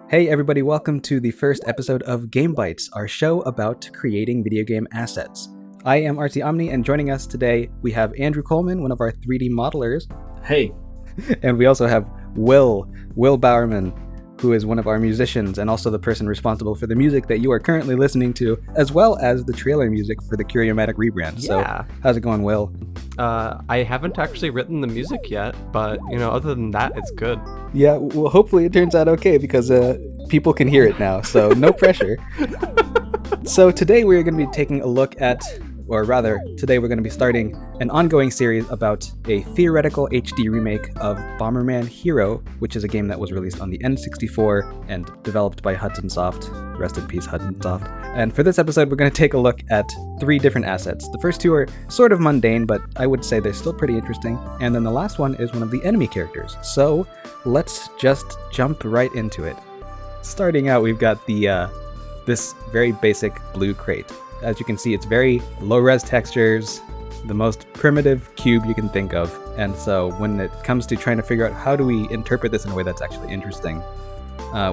Hey everybody, welcome to the first episode of Game Bites, our show about creating video game assets. I am RT Omni, and joining us today we have Andrew Coleman, one of our 3D modelers. Hey. And we also have Will Bowerman, who is one of our musicians and also the person responsible for the music that you are currently listening to, as well as the trailer music for the Curiomatic rebrand. Yeah. So, how's it going, Will? I haven't actually written the music yet, but, other than that, it's good. Yeah, well, hopefully it turns out okay, because people can hear it now, so no pressure. So today we're going to be taking a look at, or rather, today we're going to be starting an ongoing series about a theoretical HD remake of Bomberman Hero, which is a game that was released on the N64 and developed by Hudson Soft. Rest in peace, Hudson Soft. And for this episode, we're going to take a look at 3 different assets. The first 2 are sort of mundane, but I would say they're still pretty interesting. And then the last one is one of the enemy characters. So let's just jump right into it. Starting out, we've got the this very basic blue crate. As you can see, it's very low-res textures, the most primitive cube you can think of. And so when it comes to trying to figure out how do we interpret this in a way that's actually interesting,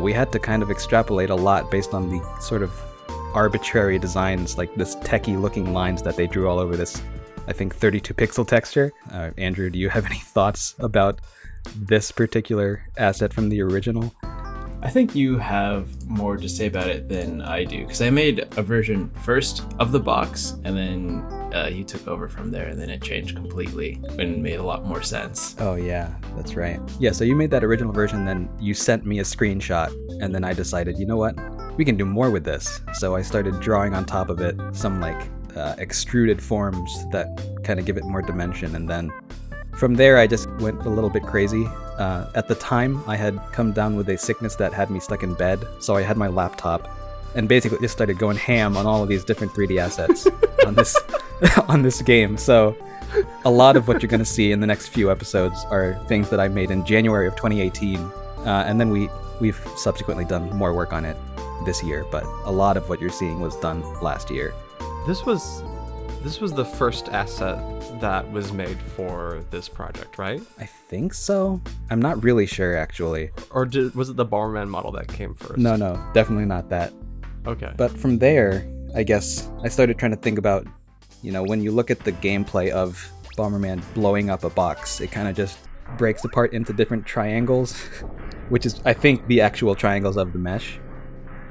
we had to kind of extrapolate a lot based on the sort of arbitrary designs, like this techie-looking lines that they drew all over this, I think, 32-pixel texture. Andrew, do you have any thoughts about this particular asset from the original? I think you have more to say about it than I do, because I made a version first of the box, and then you took over from there, and then it changed completely and made a lot more sense. Oh yeah, that's right. Yeah, so you made that original version, then you sent me a screenshot, and then I decided, you know what, we can do more with this. So I started drawing on top of it some extruded forms that kind of give it more dimension, and then from there I just went a little bit crazy. At the time, I had come down with a sickness that had me stuck in bed, so I had my laptop and basically just started going ham on all of these different 3D assets on this game. So a lot of what you're going to see in the next few episodes are things that I made in January of 2018, and then we've subsequently done more work on it this year, but a lot of what you're seeing was done last year. This was the first asset that was made for this project, right? I think so. I'm not really sure, actually. Or was it the Bomberman model that came first? No, definitely not that. Okay. But from there, I guess I started trying to think about, when you look at the gameplay of Bomberman blowing up a box, it kind of just breaks apart into different triangles, which is, I think, the actual triangles of the mesh.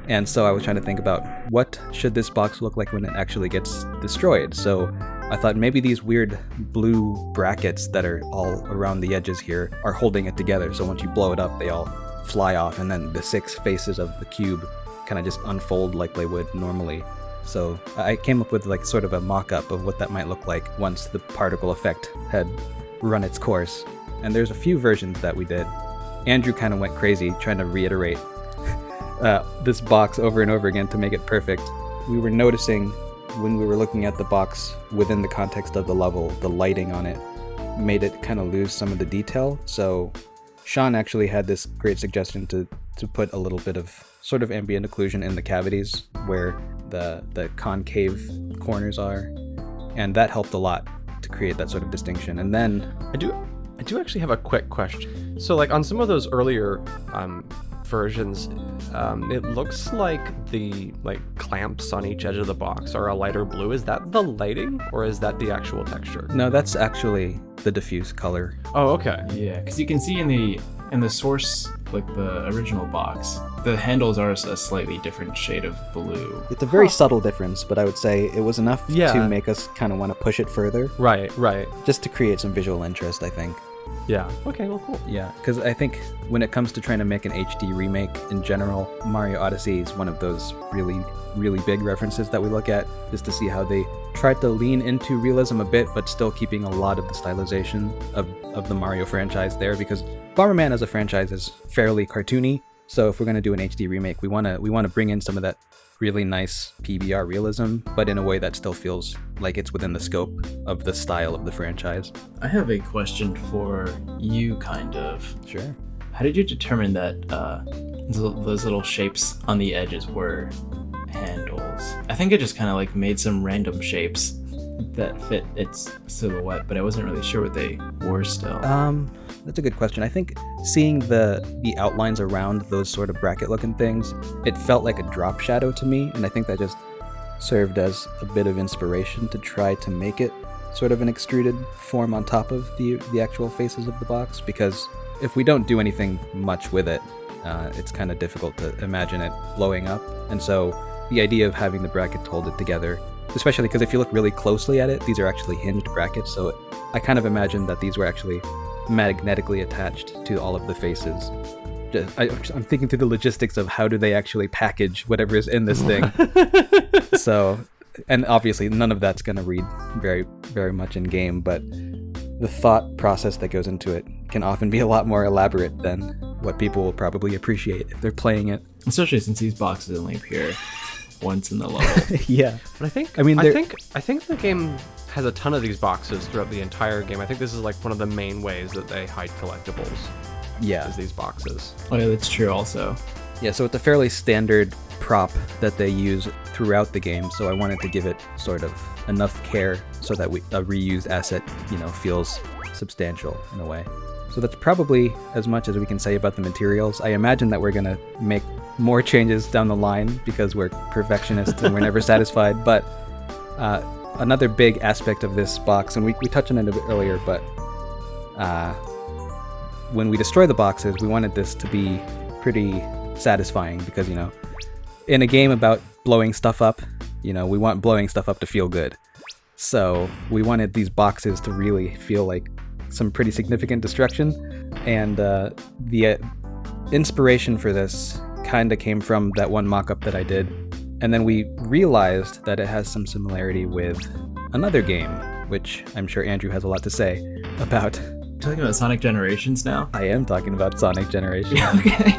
And so I was trying to think about what should this box look like when it actually gets destroyed. So I thought maybe these weird blue brackets that are all around the edges here are holding it together. So once you blow it up, they all fly off, and then the 6 faces of the cube kind of just unfold like they would normally. So I came up with sort of a mock-up of what that might look like once the particle effect had run its course. And there's a few versions that we did. Andrew kind of went crazy trying to reiterate this box over and over again to make it perfect. We were noticing when we were looking at the box within the context of the level, the lighting on it made it kind of lose some of the detail. So Sean actually had this great suggestion to put a little bit of sort of ambient occlusion in the cavities where the concave corners are, and that helped a lot to create that sort of distinction. And then I do actually have a quick question. So on some of those earlier versions, it looks like the clamps on each edge of the box are a lighter blue. Is that the lighting, or is that the actual texture? No, that's actually the diffuse color. Oh, okay. Yeah, because you can see in the source, the original box, the handles are a slightly different shade of blue. It's a very subtle difference, but I would say it was enough to make us kind of want to push it further. Right. Just to create some visual interest, I think. Yeah. Okay, well, cool. Yeah, because I think when it comes to trying to make an HD remake in general, Mario Odyssey is one of those really, really big references that we look at, just to see how they tried to lean into realism a bit, but still keeping a lot of the stylization of the Mario franchise there, because Bomberman as a franchise is fairly cartoony. So if we're going to do an HD remake, we want to bring in some of that really nice PBR realism, but in a way that still feels like it's within the scope of the style of the franchise. I have a question for you, kind of. Sure. How did you determine that those little shapes on the edges were handles? I think I just kind of made some random shapes that fit its silhouette, but I wasn't really sure what they were still. That's a good question. I think seeing the outlines around those sort of bracket looking things, it felt like a drop shadow to me, and I think that just served as a bit of inspiration to try to make it sort of an extruded form on top of the actual faces of the box, because if we don't do anything much with it, it's kind of difficult to imagine it blowing up. And so the idea of having the brackets hold it together, especially because if you look really closely at it, these are actually hinged brackets, so I kind of imagined that these were actually magnetically attached to all of the faces. I'm thinking through the logistics of how do they actually package whatever is in this thing. So, and obviously none of that's going to read very, very much in game, but the thought process that goes into it can often be a lot more elaborate than what people will probably appreciate if they're playing it. Especially since these boxes only appear once in the level. Yeah. But I think the game has a ton of these boxes throughout the entire game. I think this is like one of the main ways that they hide collectibles. Yeah. Is these boxes. Oh yeah, that's true also. Yeah, so it's a fairly standard prop that they use throughout the game, so I wanted to give it sort of enough care so that a reused asset, feels substantial in a way. So that's probably as much as we can say about the materials. I imagine that we're going to make more changes down the line because we're perfectionists and we're never satisfied, but another big aspect of this box, and we touched on it a bit earlier, but when we destroy the boxes, we wanted this to be pretty satisfying because, in a game about blowing stuff up, we want blowing stuff up to feel good. So we wanted these boxes to really feel like some pretty significant destruction, and the inspiration for this kind of came from that one mock-up that I did, and then we realized that it has some similarity with another game, which I'm sure Andrew has a lot to say about. You're talking about Sonic Generations now? I am talking about Sonic Generations. Yeah, okay.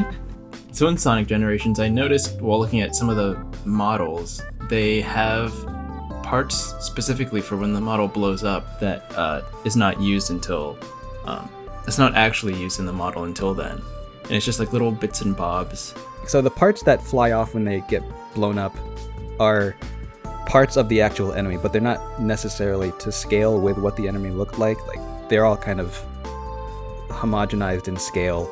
So in Sonic Generations, I noticed while looking at some of the models, they have parts specifically for when the model blows up that is not used until it's not actually used in the model until then, and it's just like little bits and bobs. So the parts that fly off when they get blown up are parts of the actual enemy, but they're not necessarily to scale with what the enemy looked like. Like they're all kind of homogenized in scale,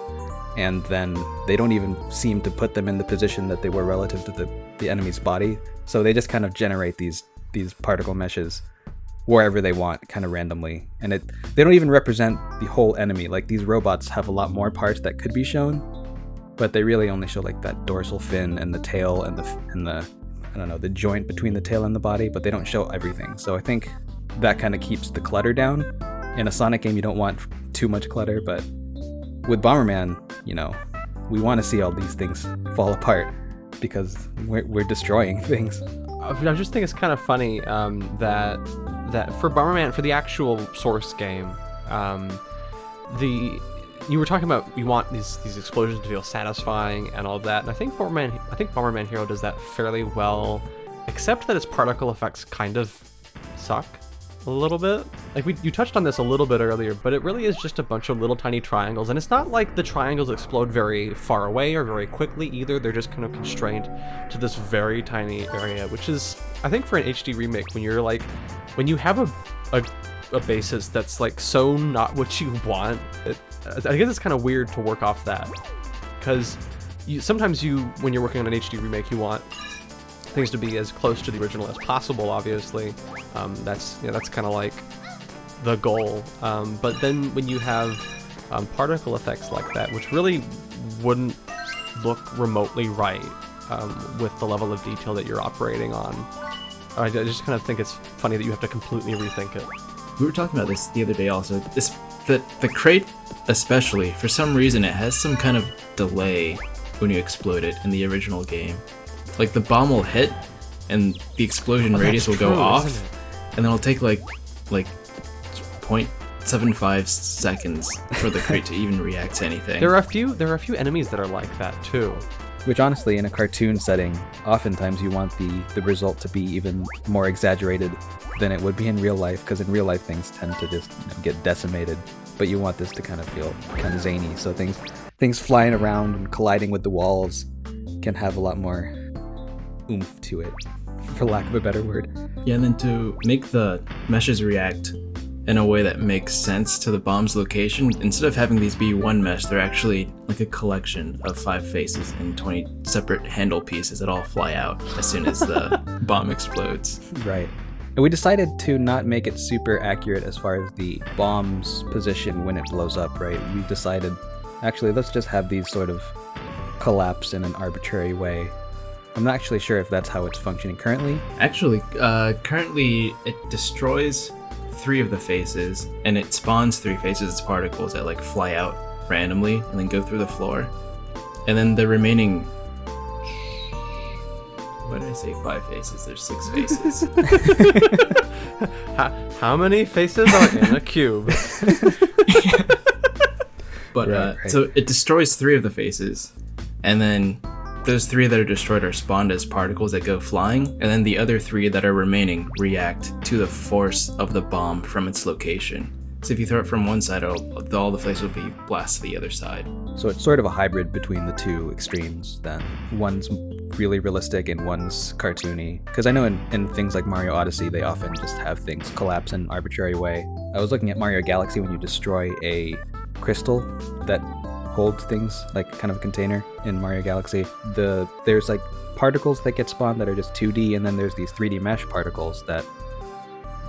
and then they don't even seem to put them in the position that they were relative to the enemy's body. So they just kind of generate these particle meshes wherever they want, kind of randomly, and they don't even represent the whole enemy. Like these robots have a lot more parts that could be shown, but they really only show like that dorsal fin and the tail and the I don't know, the joint between the tail and the body, but they don't show everything. So I think that kind of keeps the clutter down. In a Sonic game, you don't want too much clutter, but with Bomberman, we want to see all these things fall apart because we're destroying things. I just think it's kind of funny that for Bomberman, for the actual source game, you were talking about you want these explosions to feel satisfying and all of that, and I think Bomberman Hero does that fairly well, except that its particle effects kind of suck a little bit. Like you touched on this a little bit earlier, but it really is just a bunch of little tiny triangles, and it's not like the triangles explode very far away or very quickly either. They're just kind of constrained to this very tiny area, which is, I think, for an HD remake, when you have a basis that's like so not what you want, I guess it's kind of weird to work off that, because sometimes when you're working on an HD remake, you want things to be as close to the original as possible, obviously. That's kind of like the goal. But then when you have particle effects like that, which really wouldn't look remotely right with the level of detail that you're operating on, I just kind of think it's funny that you have to completely rethink it. We were talking about this the other day also. The crate especially, for some reason, it has some kind of delay when you explode it in the original game. Like the bomb will hit and the explosion radius will go off, and then it'll take like 0.75 seconds for the crate to even react to anything. There are a few enemies that are like that too. Which honestly, in a cartoon setting, oftentimes you want the result to be even more exaggerated than it would be in real life, because in real life things tend to just get decimated. But you want this to kind of feel kind of zany, so things flying around and colliding with the walls can have a lot more oomph to it, for lack of a better word. Yeah, and then to make the meshes react in a way that makes sense to the bomb's location. Instead of having these be one mesh, they're actually like a collection of 5 faces and 20 separate handle pieces that all fly out as soon as the bomb explodes. Right. And we decided to not make it super accurate as far as the bomb's position when it blows up, right? We decided, actually, let's just have these sort of collapse in an arbitrary way. I'm not actually sure if that's how it's functioning currently. Actually, currently it destroys 3 of the faces, and it spawns 3 faces as particles that like fly out randomly and then go through the floor. And then the remaining... What did I say? 5 faces. There's 6 faces. How many faces are in a cube? But right. So it destroys 3 of the faces, and then those 3 that are destroyed are spawned as particles that go flying, and then the other 3 that are remaining react to the force of the bomb from its location. So if you throw it from one side, all the faces will be blasted to the other side. So it's sort of a hybrid between the 2 extremes then. One's really realistic and one's cartoony. Because I know in things like Mario Odyssey, they often just have things collapse in an arbitrary way. I was looking at Mario Galaxy when you destroy a crystal that holds things, like kind of a container in Mario Galaxy. There's like particles that get spawned that are just 2D, and then there's these 3D mesh particles that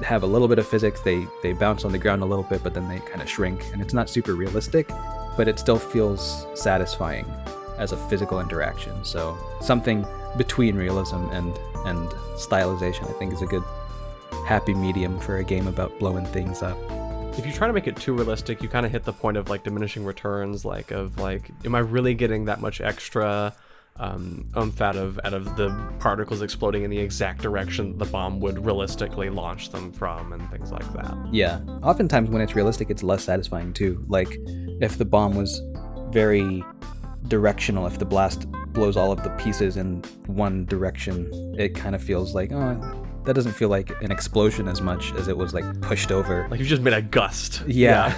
have a little bit of physics. They bounce on the ground a little bit, but then they kind of shrink, and it's not super realistic, but it still feels satisfying as a physical interaction. So something between realism and stylization, I think, is a good happy medium for a game about blowing things up. If you try to make it too realistic, you kind of hit the point of like diminishing returns, like am I really getting that much extra out of the particles exploding in the exact direction the bomb would realistically launch them from, and things like that. Yeah, oftentimes when it's realistic, it's less satisfying too. Like if the bomb was very directional, if the blast blows all of the pieces in one direction, it kind of feels like, oh, that doesn't feel like an explosion as much as it was like pushed over. Like you just made a gust. Yeah.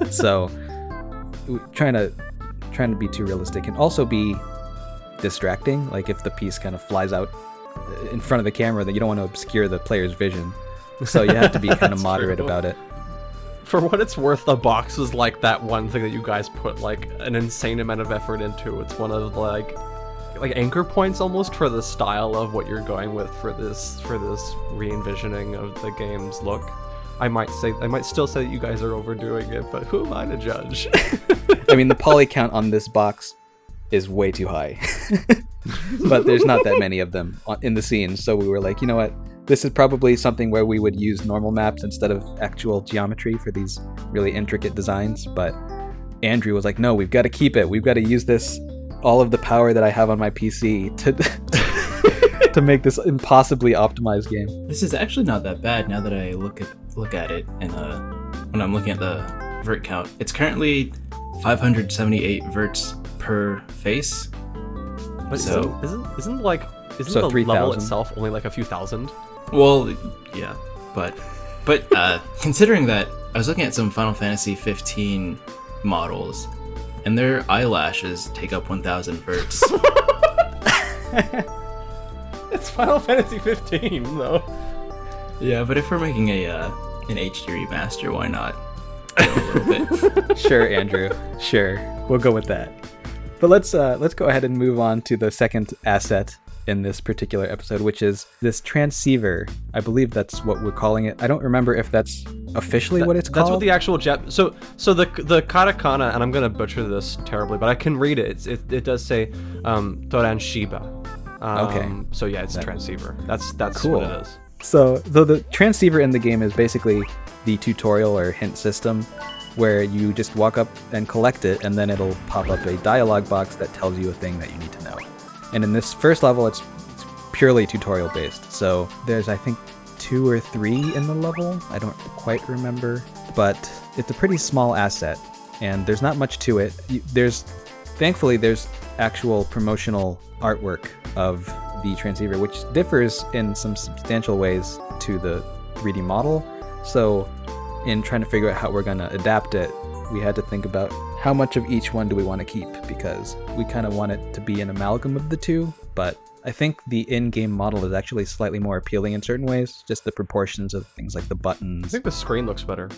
So trying to be too realistic can also be distracting. Like if the piece kind of flies out in front of the camera, then you don't want to obscure the player's vision. So you have to be kind of moderate about it. For what it's worth, the box was like that one thing that you guys put like an insane amount of effort into. It's one of like anchor points almost for the style of what you're going with for this re-envisioning of the game's look. I might still say that you guys are overdoing it, but who am I to judge? I mean, the poly count on this box is way too high. But there's not that many of them in the scenes, so we were like, you know what? This is probably something where we would use normal maps instead of actual geometry for these really intricate designs. But Andrew was like, no, we've got to keep it. We've got to use this, all of the power that I have on my PC to make this impossibly optimized game. This is actually not that bad now that I look at it, and when I'm looking at the vert count, it's currently 578 verts per face. But so isn't the 3,000 level itself only like a few thousand? Well, yeah, but considering that I was looking at some Final Fantasy 15 models, and their eyelashes take up 1,000 verts. It's Final Fantasy 15, though. Yeah, but if we're making an HD remaster, why not? A little bit. Sure, Andrew. Sure, we'll go with that. But let's go ahead and move on to the second asset in this particular episode, which is this transceiver. I believe that's what we're calling it. I don't remember if that's officially what it's called. That's what the actual so the katakana, and I'm gonna butcher this terribly, but I can read it. It does say Toranshiba. Okay. So yeah, it's a transceiver. That's cool. what it is. So the transceiver in the game is basically the tutorial or hint system, where you just walk up and collect it, and then it'll pop up a dialogue box that tells you a thing that you need to know. And in this first level, it's purely tutorial based. So there's, I think, 2 or 3 in the level. I don't quite remember, but it's a pretty small asset, and there's not much to it. Thankfully, there's actual promotional artwork of the transceiver, which differs in some substantial ways to the 3D model. So in trying to figure out how we're going to adapt it, we had to think about how much of each one do we want to keep, because we kind of want it to be an amalgam of the two. but I think the in-game model is actually slightly more appealing in certain ways. Just the proportions of things like the I buttons. think the screen looks better.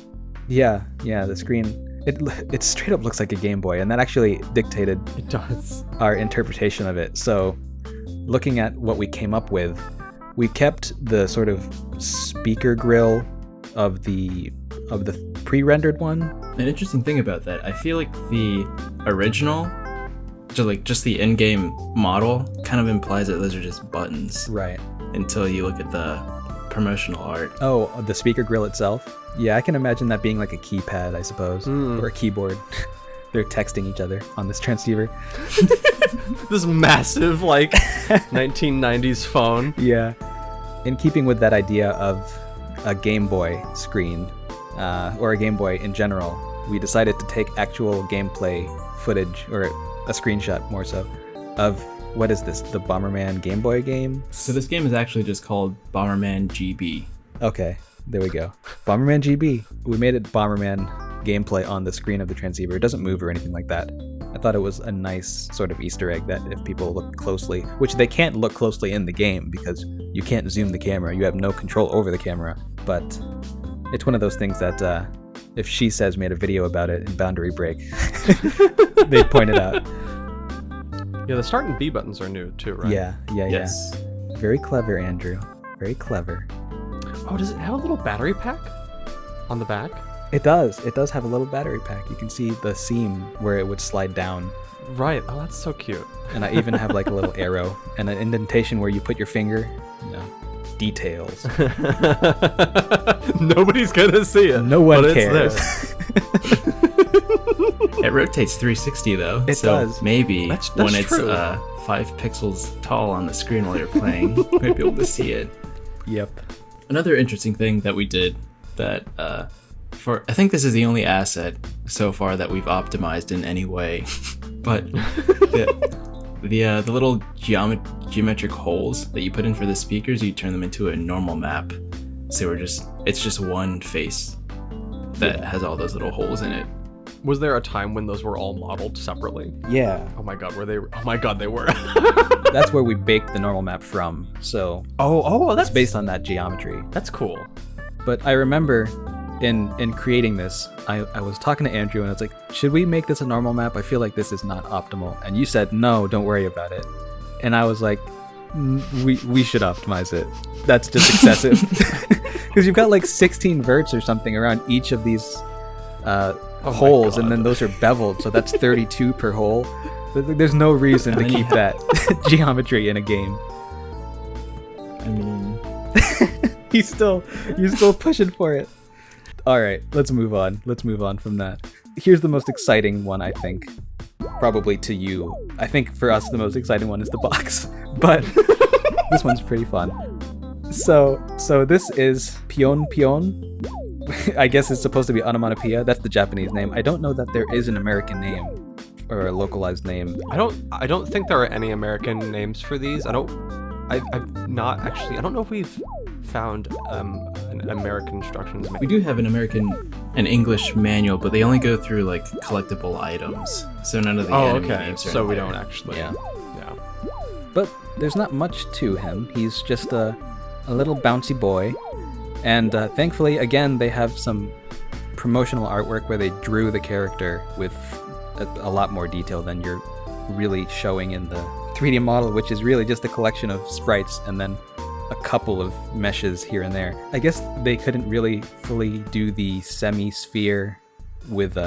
Yeah, the screen. It straight up looks like a Game Boy, and that actually dictated It does. our interpretation of it. So, looking at what we came up with, we kept the sort of speaker grill of the pre-rendered one. An interesting thing about that, I feel like the original, just the in-game model, kind of implies that those are just buttons. Right. Until you look at the promotional art. Oh, the speaker grill itself? Yeah, I can imagine that being like a keypad, I suppose, or a keyboard. They're texting each other on this transceiver. This massive, like, 1990s phone. Yeah. In keeping with that idea of a Game Boy screen, or a Game Boy in general, we decided to take actual gameplay footage, or a screenshot more so, of, what is this, the Bomberman Game Boy game? So this game is actually just called Bomberman GB. Okay, there we go. Bomberman GB. We made it Bomberman gameplay on the screen of the transceiver. It doesn't move or anything like that. I thought it was a nice sort of Easter egg that if people look closely, which they can't look closely in the game because you can't zoom the camera, you have no control over the camera, but it's one of those things that if She Says made a video about it in Boundary Break, they'd point it out. Yeah, the start and B buttons are new too, right? Yeah. Yes. Very clever, Andrew. Very clever. Oh, does it have a little battery pack on the back? It does. It does have a little battery pack. You can see the seam where it would slide down. Right. Oh, that's so cute. And I even have like a little arrow and an indentation where you put your finger. You know, details. Nobody's gonna see it. No one but cares. It's there. It rotates 360 though. It so does. Maybe That's when it's true. 5 pixels tall on the screen while you're playing, you might be able to see it. Yep. Another interesting thing that we did that I think this is the only asset so far that we've optimized in any way, but the little geometric holes that you put in for the speakers, you turn them into a normal map. So it's just one face that has all those little holes in it. Was there a time when those were all modeled separately? Yeah. Oh my god, were they? Oh my god, they were. That's where we baked the normal map from. So that's it's based on that geometry. That's cool. But I remember in creating this, I was talking to Andrew and I was like, should we make this a normal map? I feel like this is not optimal. And you said, no, don't worry about it. And I was like, we should optimize it. That's just excessive. Because you've got like 16 verts or something around each of these holes, and then those are beveled, so that's 32 per hole. There's no reason to keep that geometry in a game. I mean, You're still pushing for it. All right, let's move on. Let's move on from that. Here's the most exciting one, I think. Probably to you. I think for us, the most exciting one is the box. But this one's pretty fun. So this is Pion Pion. I guess it's supposed to be onomatopoeia. That's the Japanese name. I don't know that there is an American name or a localized name. I don't think there are any American names for these. I don't know if we've found an American instructions manual. we do have an English manual, but they only go through like collectible items. So none of the enemy names are So in we there. don't actually. Yeah. Yeah. But there's not much to him. He's just a little bouncy boy. And thankfully, again, they have some promotional artwork where they drew the character with a lot more detail than you're really showing in the 3D model, which is really just a collection of sprites and then a couple of meshes here and there. I guess they couldn't really fully do the semi-sphere with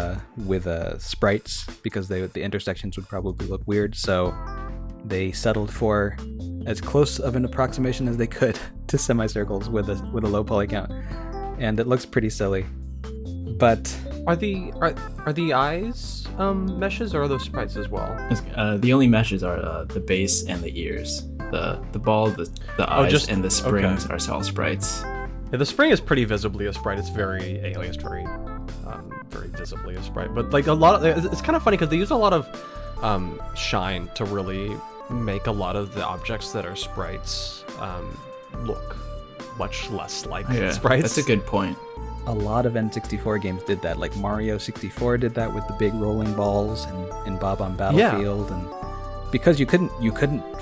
sprites because the intersections would probably look weird, so they settled for as close of an approximation as they could to semicircles with a low poly count, and it looks pretty silly. But Are the eyes meshes, or are those sprites as well? The only meshes are the base and the ears. The ball, the eyes, and the springs are all sprites. Yeah, the spring is pretty visibly a sprite. It's very aliased, very visibly a sprite. But like it's kind of funny because they use a lot of shine to really make a lot of the objects that are sprites look much less like sprites. That's a good point. a lot of N64 games did that. Like Mario 64 did that with the big rolling balls and Bob on Battlefield, and because you couldn't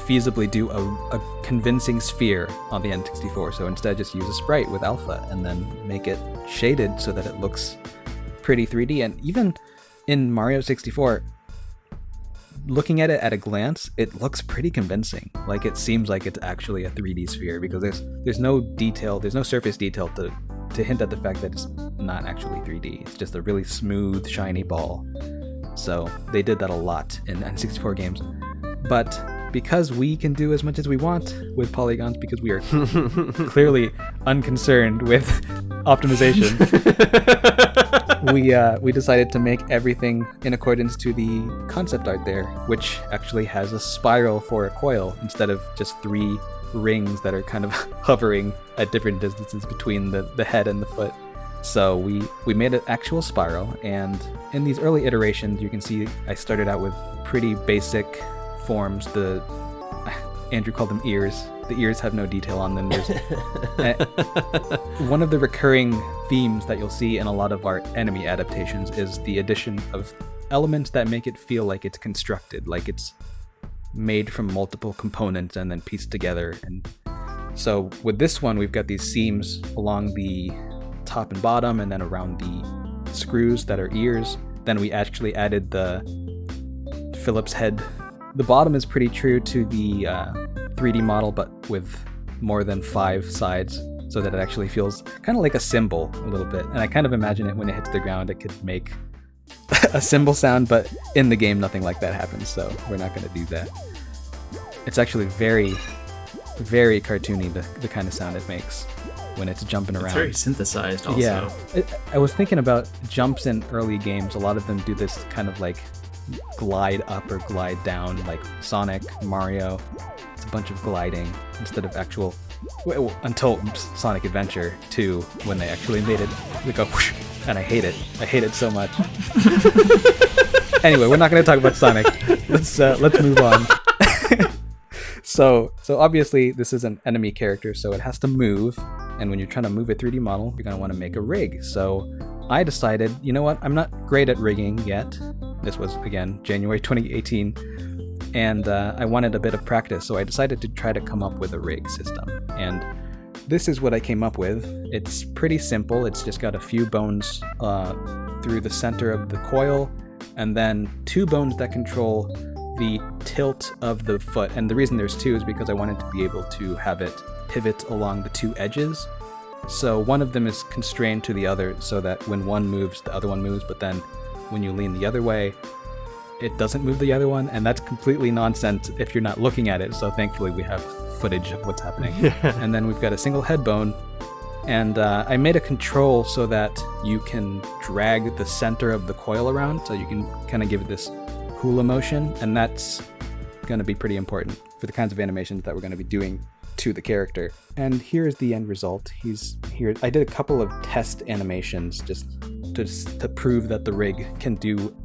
feasibly do a convincing sphere on the N64, so instead just use a sprite with alpha and then make it shaded so that it looks pretty 3D. And even in Mario 64, looking at it at a glance, it looks pretty convincing. Like, it seems like it's actually a 3D sphere because there's no detail, there's no surface detail to hint at the fact that it's not actually 3D. It's just a really smooth, shiny ball. So they did that a lot in N64 games. But because we can do as much as we want with polygons, because we are clearly unconcerned with optimization, we decided to make everything in accordance to the concept art there, which actually has a spiral for a coil instead of just 3 rings that are kind of hovering at different distances between the head and the foot. So we made an actual spiral, and in these early iterations, you can see I started out with pretty basic forms. Andrew called them ears. The ears have no detail on them. There's one of the recurring themes that you'll see in a lot of our enemy adaptations is the addition of elements that make it feel like it's constructed, like it's made from multiple components and then pieced together. And so with this one, we've got these seams along the top and bottom and then around the screws that are ears. Then we actually added the Phillips head. The bottom is pretty true to the 3D model, but with more than 5 sides, so that it actually feels kind of like a cymbal a little bit. And I kind of imagine it when it hits the ground, it could make a cymbal sound, but in the game, nothing like that happens, so we're not going to do that. It's actually very, very cartoony, the kind of sound it makes when it's jumping around. It's very synthesized also. Yeah. I was thinking about jumps in early games. A lot of them do this kind of like glide up or glide down, like Sonic, Mario. It's a bunch of gliding instead of actual... until Sonic Adventure 2, when they actually made it. They go whoosh, and I hate it. I hate it so much. Anyway, we're not going to talk about Sonic. Let's move on. So obviously this is an enemy character, so it has to move. And when you're trying to move a 3D model, you're going to want to make a rig. So I decided, you know what? I'm not great at rigging yet. This was, again, January 2018. And I wanted a bit of practice, so I decided to try to come up with a rig system. And this is what I came up with. It's pretty simple. It's just got a few bones through the center of the coil, and then 2 bones that control the tilt of the foot. And the reason there's 2 is because I wanted to be able to have it pivot along the 2 edges. So one of them is constrained to the other, so that when one moves, the other one moves, but then when you lean the other way, it doesn't move the other one, and that's completely nonsense if you're not looking at it, so thankfully we have footage of what's happening. And then we've got a single head bone, and I made a control so that you can drag the center of the coil around, so you can kind of give it this hula motion, and that's going to be pretty important for the kinds of animations that we're going to be doing to the character. And here's the end result. He's here. I did a couple of test animations just to prove that the rig can do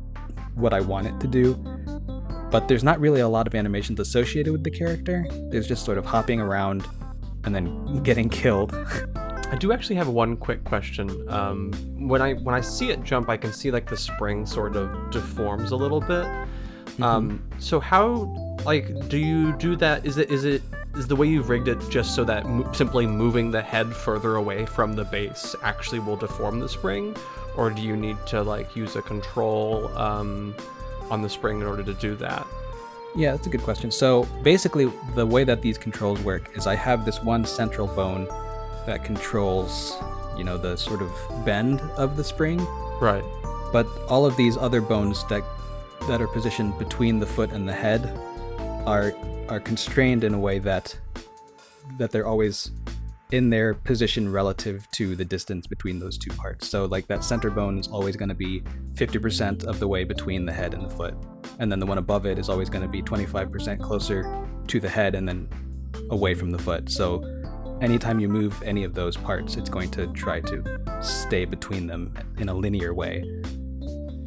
what I want it to do, but there's not really a lot of animations associated with the character. There's just sort of hopping around and then getting killed. I do actually have one quick question. When I see it jump, I can see like the spring sort of deforms a little bit. So how, like, do you do that? Is the way you've rigged it just so that simply moving the head further away from the base actually will deform the spring? Or do you need to like use a control on the spring in order to do that? Yeah, that's a good question. So basically the way that these controls work is I have this one central bone that controls, the sort of bend of the spring. Right. But all of these other bones that are positioned between the foot and the head are constrained in a way that they're always in their position relative to the distance between those 2 parts. So like that center bone is always going to be 50% of the way between the head and the foot. And then the one above it is always going to be 25% closer to the head and then away from the foot. So anytime you move any of those parts, it's going to try to stay between them in a linear way.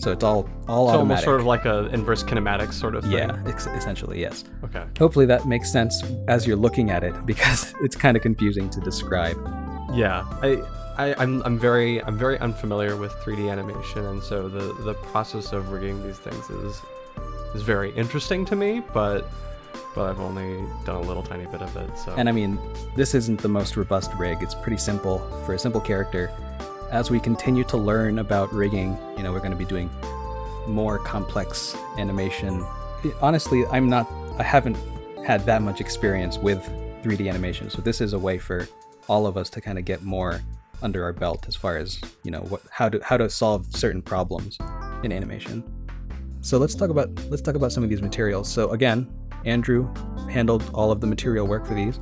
So it's all automatic. Almost sort of like a inverse kinematics sort of thing. Yeah, essentially, yes. Okay. Hopefully that makes sense as you're looking at it, because it's kind of confusing to describe. Yeah, I'm very unfamiliar with 3D animation, and so the process of rigging these things is very interesting to me, but I've only done a little tiny bit of it. So. And I mean, this isn't the most robust rig. It's pretty simple for a simple character. As we continue to learn about rigging, we're going to be doing more complex animation. Honestly, I haven't had that much experience with 3D animation, so this is a way for all of us to kind of get more under our belt as far as how to solve certain problems in animation. So let's talk about some of these materials. So again, Andrew handled all of the material work for these,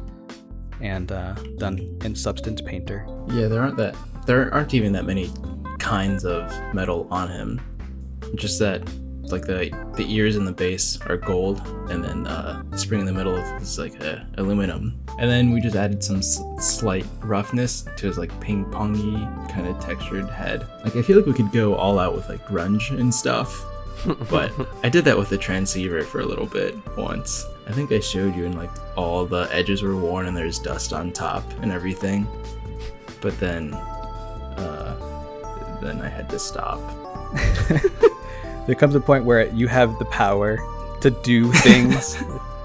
and done in Substance Painter. Yeah, there aren't even that many kinds of metal on him. Just that, like the ears and the base are gold, and then the spring in the middle is like aluminum. And then we just added some slight roughness to his like ping pongy kind of textured head. Like I feel like we could go all out with like grunge and stuff, but I did that with the transceiver for a little bit once. I think I showed you, and like all the edges were worn and there's dust on top and everything. But then I had to stop. There comes a point where you have the power to do things,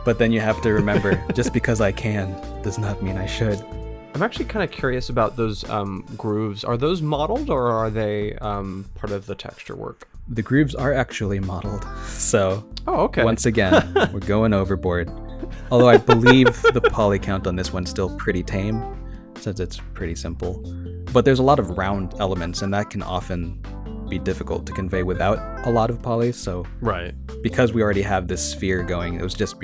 but then you have to remember, just because I can does not mean I should. I'm actually kind of curious about those grooves. Are those modeled, or are they part of the texture work? The grooves are actually modeled. So okay. Once again, we're going overboard. Although I believe the poly count on this one's still pretty tame, since it's pretty simple. But there's a lot of round elements, and that can often be difficult to convey without a lot of polys. So right, because we already have this sphere going, it was just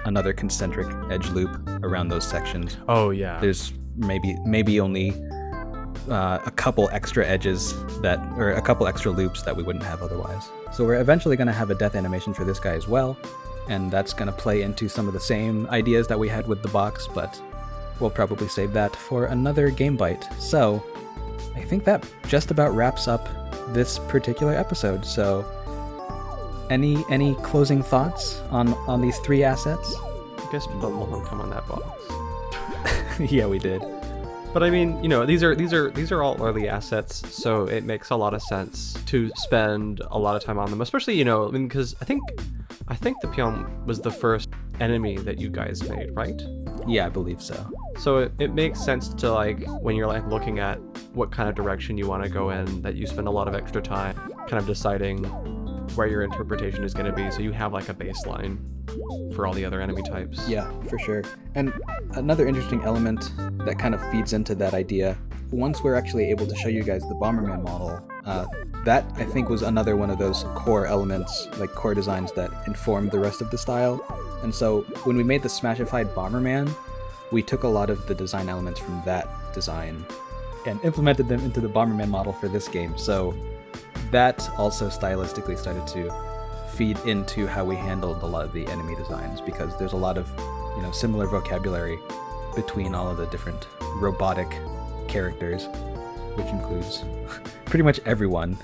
another concentric edge loop around those sections. Oh yeah. There's maybe only a couple extra edges or a couple extra loops that we wouldn't have otherwise. So we're eventually going to have a death animation for this guy as well, and that's going to play into some of the same ideas that we had with the box, but we'll probably save that for another Game Bite. So I think that just about wraps up this particular episode. So any closing thoughts on these three assets? I guess the long come on that box. Yeah, we did. But I mean, these are all early assets, so it makes a lot of sense to spend a lot of time on them, especially because I think the Pion was the first enemy that you guys made, right? Yeah, I believe so. So it makes sense to, like, when you're like looking at what kind of direction you want to go in, that you spend a lot of extra time kind of deciding where your interpretation is going to be, so you have like a baseline for all the other enemy types. Yeah, for sure. And another interesting element that kind of feeds into that idea, once we're actually able to show you guys the Bomberman model, that I think was another one of those core elements, like core designs that informed the rest of the style. And so when we made the Smashified Bomberman, we took a lot of the design elements from that design and implemented them into the Bomberman model for this game. So that also stylistically started to feed into how we handled a lot of the enemy designs, because there's a lot of similar vocabulary between all of the different robotic characters, which includes pretty much everyone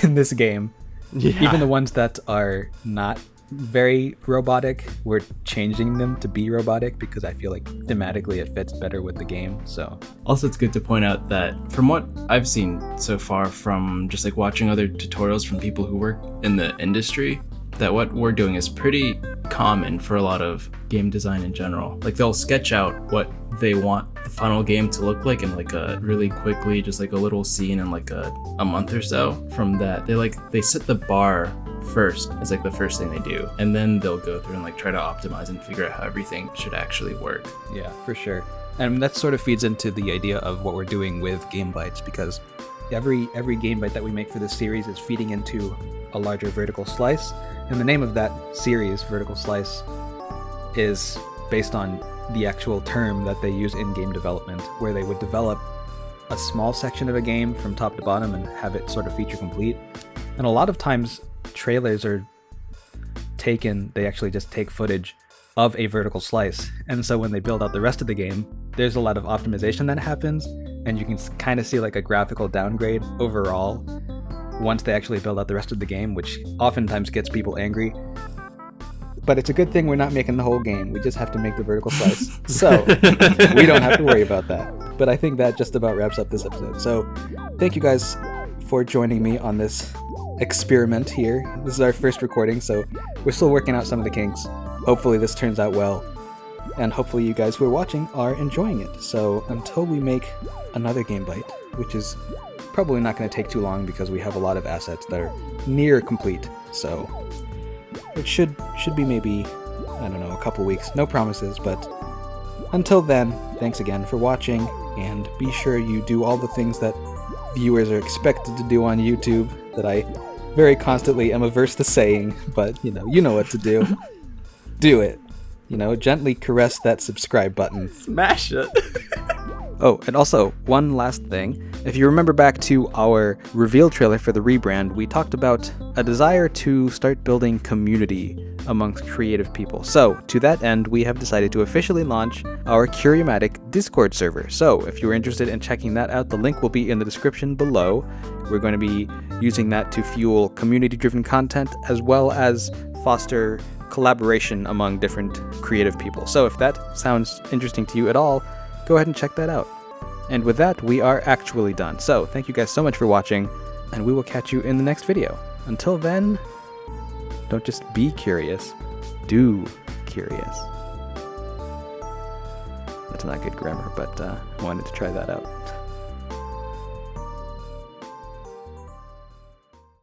in this game. Yeah. Even the ones that are not very robotic, we're changing them to be robotic because I feel like thematically it fits better with the game. So also, it's good to point out that from what I've seen so far, from just like watching other tutorials from people who work in the industry, that what we're doing is pretty common for a lot of game design in general. Like they'll sketch out what they want the final game to look like in like a really quickly, just like a little scene in like a month or so. From that, they set the bar first as like the first thing they do, and then they'll go through and like try to optimize and figure out how everything should actually work. Yeah, for sure. And that sort of feeds into the idea of what we're doing with Game Bites, because every Game Bite that we make for this series is feeding into a larger vertical slice, and the name of that series, Vertical Slice, is based on the actual term that they use in game development, where they would develop a small section of a game from top to bottom and have it sort of feature complete. And a lot of times trailers are they actually just take footage of a vertical slice, and so when they build out the rest of the game, there's a lot of optimization that happens, and you can kind of see like a graphical downgrade overall once they actually build out the rest of the game, which oftentimes gets people angry. But it's a good thing we're not making the whole game, we just have to make the vertical slice, so we don't have to worry about that. But I think that just about wraps up this episode. So thank you guys for joining me on this experiment here. This is our first recording, so we're still working out some of the kinks. Hopefully this turns out well, and hopefully you guys who are watching are enjoying it. So until we make another Game Bite, which is probably not going to take too long because we have a lot of assets that are near complete, so it should be maybe, I don't know, a couple weeks. No promises, but until then, thanks again for watching, and be sure you do all the things that viewers are expected to do on YouTube that I very constantly am averse to saying, but you know what to do. Do it. Gently caress that subscribe button. Smash it. Oh, and also, one last thing. If you remember back to our reveal trailer for the rebrand, we talked about a desire to start building community amongst creative people. So, to that end, we have decided to officially launch our Curiomatic Discord server. So, if you're interested in checking that out, the link will be in the description below. We're going to be using that to fuel community-driven content as well as foster collaboration among different creative people. So, if that sounds interesting to you at all, go ahead and check that out. And with that, we are actually done. So, thank you guys so much for watching, and we will catch you in the next video. Until then, don't just be curious, do curious. That's not good grammar, but I wanted to try that out.